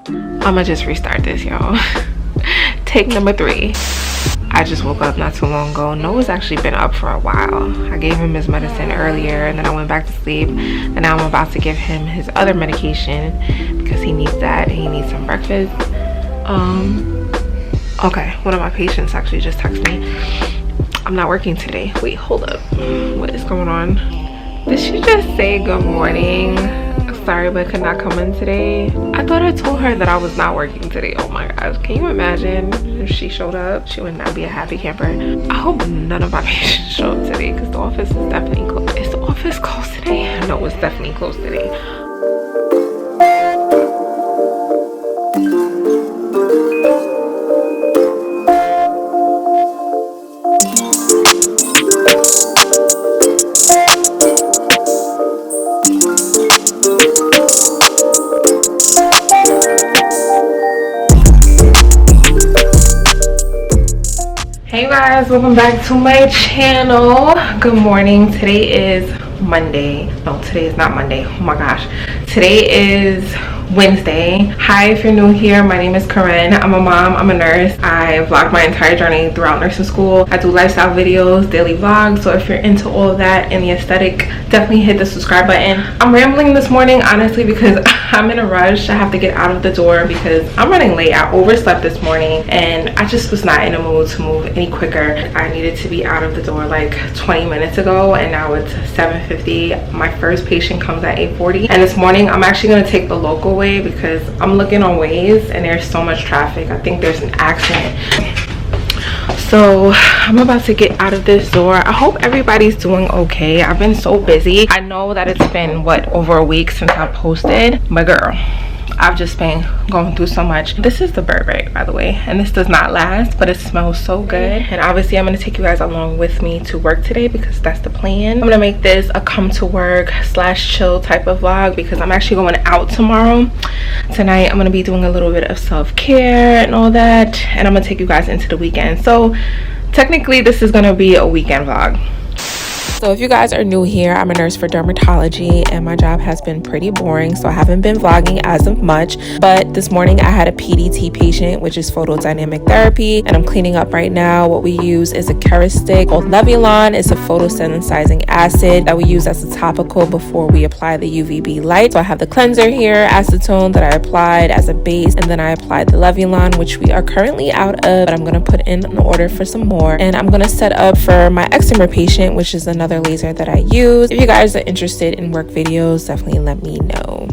I'ma just restart this, y'all. Take number 3. I just woke up not too long ago. Noah's actually been up for a while. I gave him his medicine earlier and then I went back to sleep, and now I'm about to give him his other medication because he needs that and he needs some breakfast. Okay, one of my patients actually just texted me. I'm not working today. Wait, hold up. What is going on? Did she just say good morning? Sorry, but could not come in today. I thought I told her that I was not working today. Oh my gosh, can you imagine if she showed up? She would not be a happy camper. I hope none of my patients show up today because the office is definitely closed. Is the office closed today? No, it's definitely closed today. Hey guys, welcome back to my channel. Good morning. Today is Monday. No, today is not Monday. Oh my gosh, today is Wednesday. Hi, if you're new here, my name is Caryn. I'm a mom, I'm a nurse. I vlog my entire journey throughout nursing school. I do lifestyle videos, daily vlogs, so if you're into all of that and the aesthetic, definitely hit the subscribe button. I'm rambling this morning honestly because I'm in a rush. I have to get out of the door because I'm running late. I overslept this morning and I just was not in a mood to move any quicker. I needed to be out of the door like 20 minutes ago and now it's 7:50. My first patient comes at 8:40, and this morning I'm actually going to take the local way because I'm looking on Waze and there's so much traffic. I think there's an accident. So I'm about to get out of this door. I hope everybody's doing okay. I've been so busy. I know that it's been what, over a week since I posted, but girl, I've just been going through so much. This is the Burberry, by the way, and this does not last, but it smells so good. And obviously I'm going to take you guys along with me to work today because that's the plan. I'm going to make this a come to work / chill type of vlog because I'm actually going out tomorrow. Tonight I'm going to be doing a little bit of self-care and all that, and I'm going to take you guys into the weekend. So technically this is going to be a weekend vlog. So if you guys are new here, I'm a nurse for dermatology and my job has been pretty boring, so I haven't been vlogging as of much. But this morning I had a PDT patient, which is photodynamic therapy, and I'm cleaning up right now. What we use is a Caryn called Levulon. It's a photosensitizing acid that we use as a topical before we apply the UVB light. So I have the cleanser here, acetone, that I applied as a base, and then I applied the Levulon, which we are currently out of, but I'm going to put in an order for some more. And I'm going to set up for my eczema patient, which is another laser that I use. If you guys are interested in work videos, definitely let me know.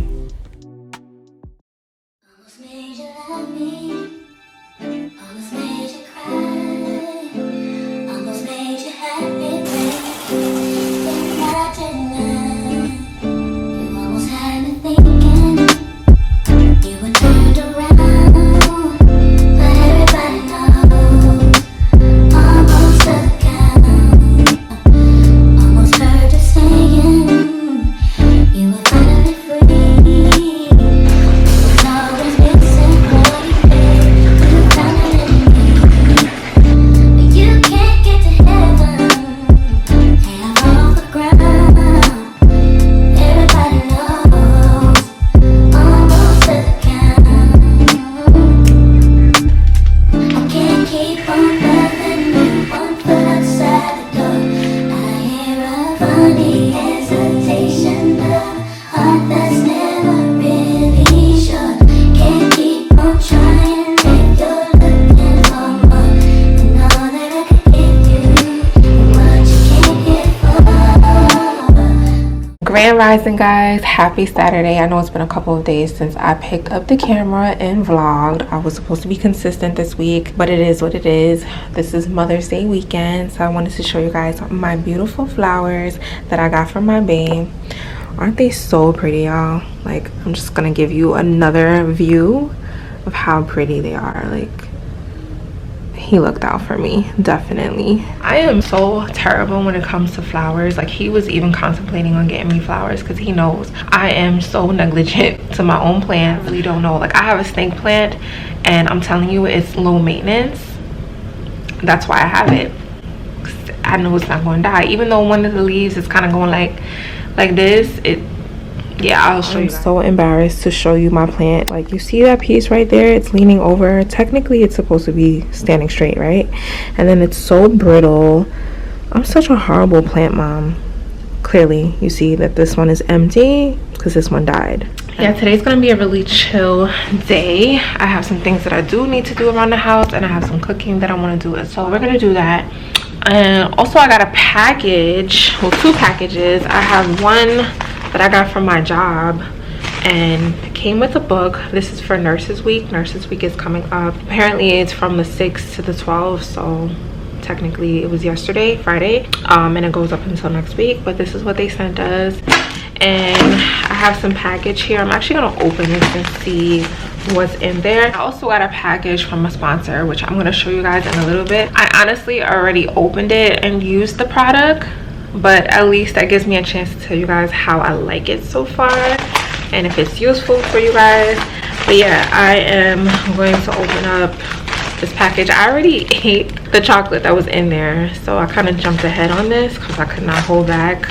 Grand rising, guys. Happy Saturday. I know it's been a couple of days since I picked up the camera and vlogged. I was supposed to be consistent this week, but it is what it is. This is Mother's Day weekend, so I wanted to show you guys my beautiful flowers that I got from my babe. Aren't they so pretty, y'all? Like, I'm just gonna give you another view of how pretty they are. Like, he looked out for me, definitely. I am so terrible when it comes to flowers. Like, he was even contemplating on getting me flowers because he knows I am so negligent to my own plants. You don't know, like, I have a snake plant and I'm telling you, it's low maintenance. That's why I have it. I know it's not going to die, even though one of the leaves is kind of going like this. yeah, I'll show you. I'm so embarrassed to show you my plant. Like, you see that piece right there? It's leaning over. Technically it's supposed to be standing straight, right? And then it's so brittle. I'm such a horrible plant mom. Clearly you see that this one is empty because this one died. Yeah, today's gonna be a really chill day. I have some things that I do need to do around the house, and I have some cooking that I want to do, so we're gonna do that. And also I got a package, well, 2 packages. I have one that I got from my job, and it came with a book. This is for Nurses Week. Nurses Week is coming up. Apparently it's from the 6th to the 12th, so technically it was yesterday, Friday, and it goes up until next week. But this is what they sent us, and I have some package here. I'm actually gonna open this and see what's in there. I also got a package from a sponsor, which I'm gonna show you guys in a little bit. I honestly already opened it and used the product, but at least that gives me a chance to tell you guys how I like it so far and if it's useful for you guys. But yeah, I am going to open up this package. I already ate the chocolate that was in there, so I kind of jumped ahead on this because I could not hold back.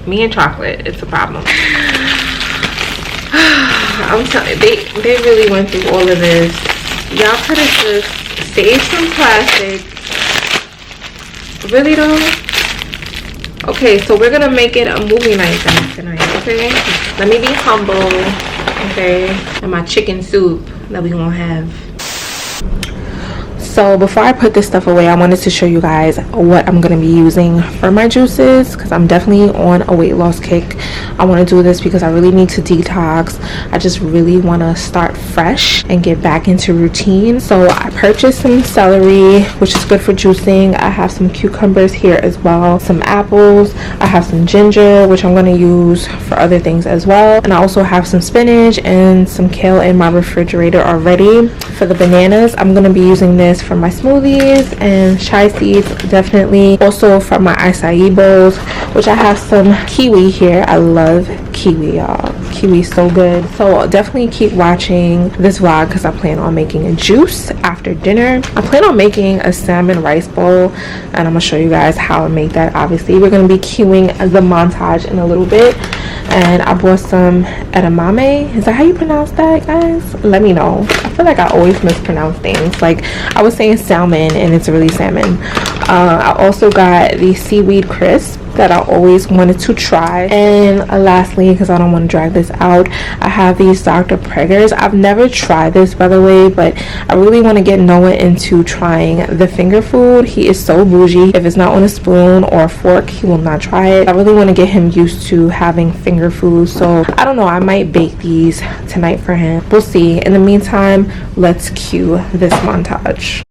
Me and chocolate, it's a problem. I'm telling you, they really went through all of this. Y'all could have just saved some plastic. Really though? Okay, so we're gonna make it a movie night tonight, okay? Let me be humble, okay? And my chicken soup that we gonna have. So before I put this stuff away, I wanted to show you guys what I'm going to be using for my juices, because I'm definitely on a weight loss kick. I want to do this because I really need to detox. I just really want to start fresh and get back into routine. So I purchased some celery, which is good for juicing. I have some cucumbers here as well, some apples. I have some ginger, which I'm going to use for other things as well. And I also have some spinach and some kale in my refrigerator already. For the bananas, I'm going to be using this for my smoothies, and chai seeds definitely also for my acai bowls, which I have some kiwi here. I love kiwi, y'all. Kiwi is so good. So definitely keep watching this vlog because I plan on making a juice after dinner. I plan on making a salmon rice bowl, and I'm gonna show you guys how I make that. Obviously we're gonna be cueing the montage in a little bit. And I bought some edamame. Is that how you pronounce that, guys? Let me know. I feel like I always mispronounce things. Like, I was saying salmon and it's really salmon. I also got the seaweed crisp that I always wanted to try. And lastly, because I don't want to drag this out, I have these Dr. Preggers. I've never tried this, by the way, but I really want to get Noah into trying the finger food. He is so bougie. If it's not on a spoon or a fork, he will not try it. I really want to get him used to having finger food, so I don't know, I might bake these tonight for him. We'll see. In the meantime, let's cue this montage.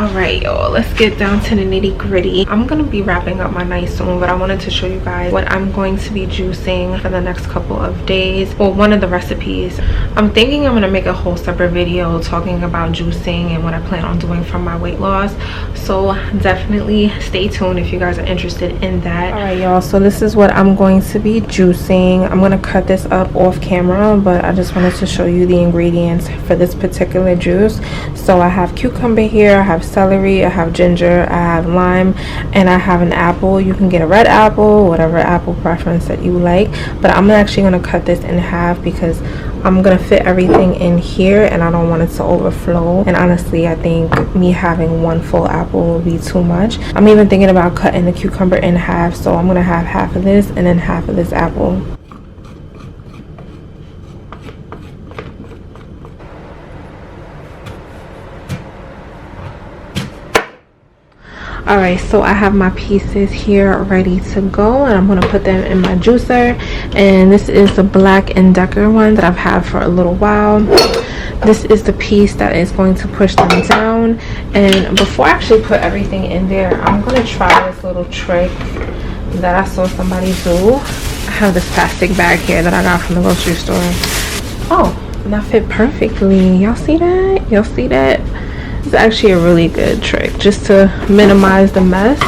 All right, y'all, let's get down to the nitty gritty. I'm gonna be wrapping up my night soon, but I wanted to show you guys what I'm going to be juicing for the next couple of days. Well, one of the recipes. I'm thinking I'm gonna make a whole separate video talking about juicing and what I plan on doing for my weight loss, so definitely stay tuned if you guys are interested in that. All right, y'all, so this is what I'm going to be juicing. I'm gonna cut this up off camera, but I just wanted to show you the ingredients for this particular juice. So I have cucumber here, I have celery, I have ginger, I have lime, and I have an apple. You can get a red apple, whatever apple preference that you like, but I'm actually going to cut this in half because I'm going to fit everything in here and I don't want it to overflow. And honestly, I think me having one full apple will be too much. I'm even thinking about cutting the cucumber in half, so I'm going to have half of this and then half of this apple. All right, so I have my pieces here ready to go and I'm going to put them in my juicer. And this is the Black & Decker one that I've had for a little while. This is the piece that is going to push them down. And before I actually put everything in there, I'm going to try this little trick that I saw somebody do. I have this plastic bag here that I got from the grocery store. Oh, and that fit perfectly. Y'all see that? Y'all see that? It's actually a really good trick just to minimize the mess.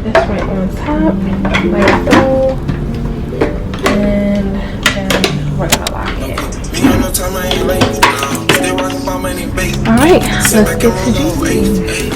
It's right on top, like so, and then we're gonna lock it. Alright, let's get to juicing.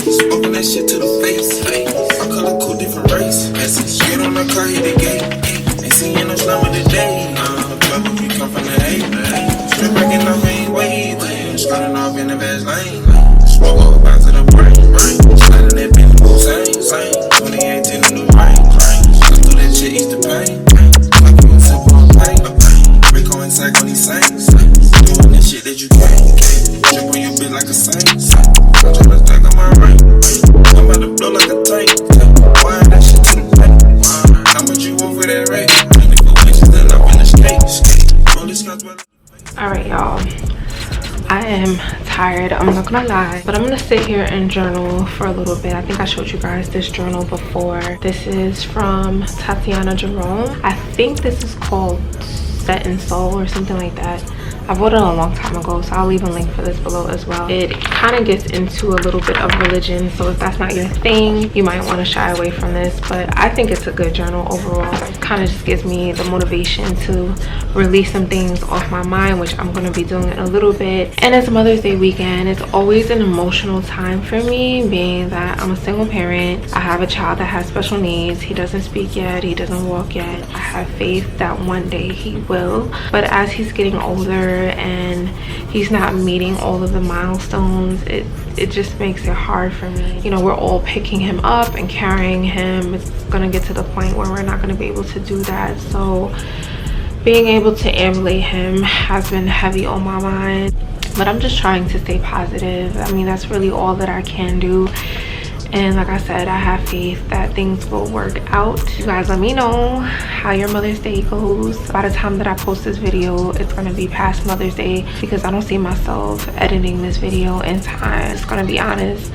Alright, y'all, I am tired, I'm not gonna lie, but I'm gonna sit here and journal for a little bit. I think I showed you guys this journal before. This is from Tatiana Jerome. I think this is called Set in Soul or something like that. I wrote it a long time ago, so I'll leave a link for this below as well. It kind of gets into a little bit of religion, so if that's not your thing, you might want to shy away from this, but I think it's a good journal overall. It kind of just gives me the motivation to release some things off my mind, which I'm going to be doing in a little bit. And it's Mother's Day weekend. It's always an emotional time for me, being that I'm a single parent. I have a child that has special needs. He doesn't speak yet, he doesn't walk yet. I have faith that one day he will, but as he's getting older and he's not meeting all of the milestones, it just makes it hard for me. You know, we're all picking him up and carrying him. It's gonna get to the point where we're not gonna be able to do that, so being able to ambulate him has been heavy on my mind, but I'm just trying to stay positive. I mean, that's really all that I can do. And like I said, I have faith that things will work out. You guys let me know how your Mother's Day goes. By the time that I post this video, it's gonna be past Mother's Day because I don't see myself editing this video in time. Just gonna be honest.